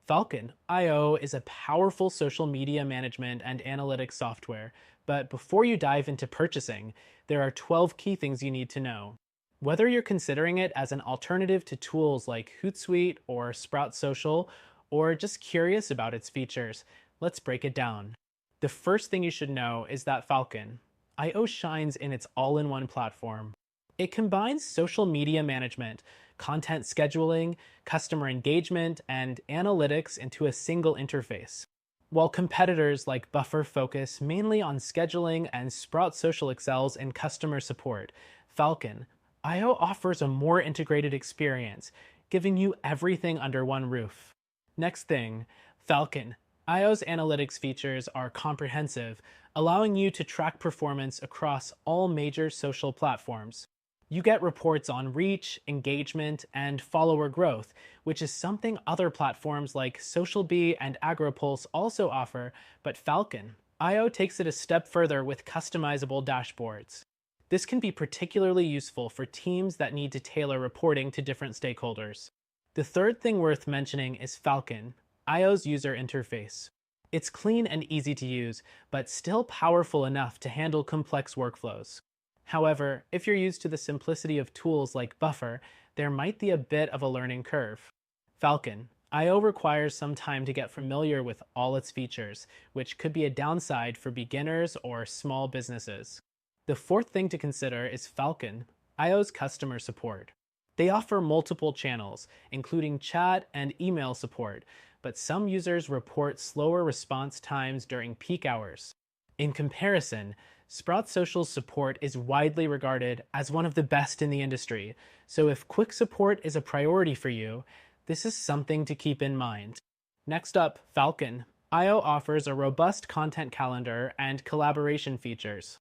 Falcon.io is a powerful social media management and analytics software, but before you dive into purchasing, there are 12 key things you need to know. Whether you're considering it as an alternative to tools like Hootsuite or Sprout Social, or just curious about its features, let's break it down. The first thing you should know is that Falcon.io shines in its all-in-one platform. It combines social media management, content scheduling, customer engagement, and analytics into a single interface. While competitors like Buffer focus mainly on scheduling and Sprout Social excels in customer support, Falcon.io offers a more integrated experience, giving you everything under one roof. Next thing, Falcon.io's analytics features are comprehensive, allowing you to track performance across all major social platforms. You get reports on reach, engagement, and follower growth, which is something other platforms like SocialBee and AgriPulse also offer, but Falcon.io takes it a step further with customizable dashboards. This can be particularly useful for teams that need to tailor reporting to different stakeholders. The third thing worth mentioning is Falcon.io's user interface. It's clean and easy to use, but still powerful enough to handle complex workflows. However, if you're used to the simplicity of tools like Buffer, there might be a bit of a learning curve. Falcon.io requires some time to get familiar with all its features, which could be a downside for beginners or small businesses. The fourth thing to consider is Falcon.io's customer support. They offer multiple channels, including chat and email support, but some users report slower response times during peak hours. In comparison, Sprout Social's support is widely regarded as one of the best in the industry, so if quick support is a priority for you, this is something to keep in mind. Next up, Falcon.io offers a robust content calendar and collaboration features.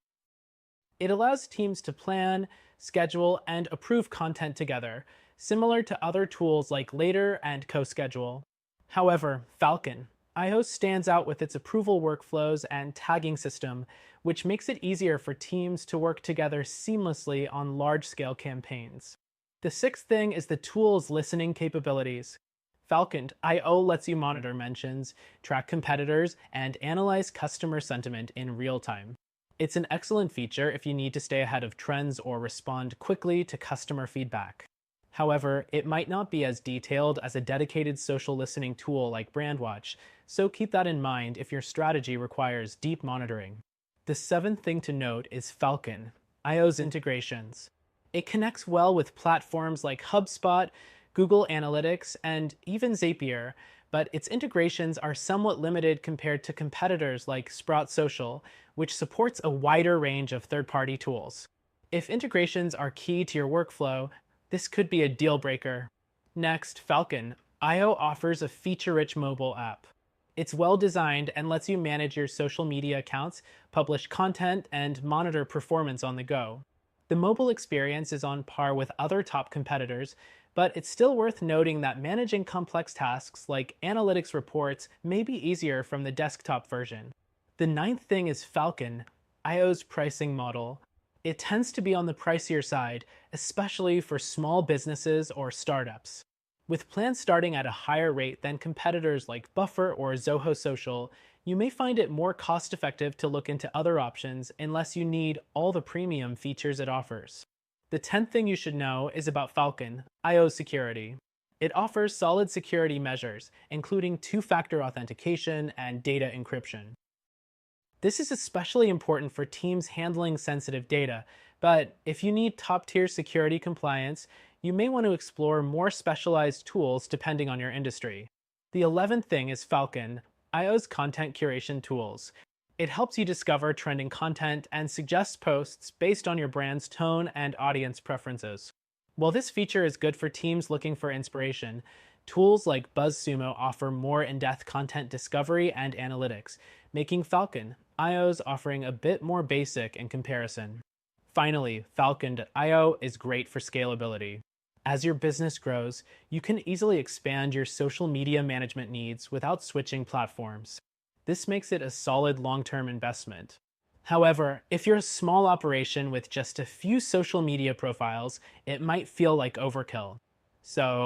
It allows teams to plan, schedule, and approve content together, similar to other tools like Later and CoSchedule. However, Falcon.io stands out with its approval workflows and tagging system, which makes it easier for teams to work together seamlessly on large-scale campaigns. The sixth thing is the tool's listening capabilities. Falcon.io lets you monitor mentions, track competitors, and analyze customer sentiment in real time. It's an excellent feature if you need to stay ahead of trends or respond quickly to customer feedback. However, it might not be as detailed as a dedicated social listening tool like BrandWatch, so keep that in mind if your strategy requires deep monitoring. The seventh thing to note is Falcon.io's integrations. It connects well with platforms like HubSpot, Google Analytics, and even Zapier, but its integrations are somewhat limited compared to competitors like Sprout Social, which supports a wider range of third-party tools. If integrations are key to your workflow, this could be a deal breaker. Next, Falcon.io offers a feature-rich mobile app. It's well designed and lets you manage your social media accounts, publish content, and monitor performance on the go. The mobile experience is on par with other top competitors, but it's still worth noting that managing complex tasks like analytics reports may be easier from the desktop version. The ninth thing is Falcon.io's pricing model. It tends to be on the pricier side, especially for small businesses or startups. With plans starting at a higher rate than competitors like Buffer or Zoho Social, you may find it more cost-effective to look into other options unless you need all the premium features it offers. The 10th thing you should know is about Falcon.io's security. It offers solid security measures, including two-factor authentication and data encryption. This is especially important for teams handling sensitive data, but if you need top-tier security compliance, you may want to explore more specialized tools depending on your industry. The 11th thing is Falcon.io's content curation tools. It helps you discover trending content and suggests posts based on your brand's tone and audience preferences. While this feature is good for teams looking for inspiration, tools like BuzzSumo offer more in-depth content discovery and analytics, making Falcon.io's offering a bit more basic in comparison. Finally, Falcon.io is great for scalability. As your business grows, you can easily expand your social media management needs without switching platforms. This makes it a solid long-term investment. However, if you're a small operation with just a few social media profiles, it might feel like overkill. So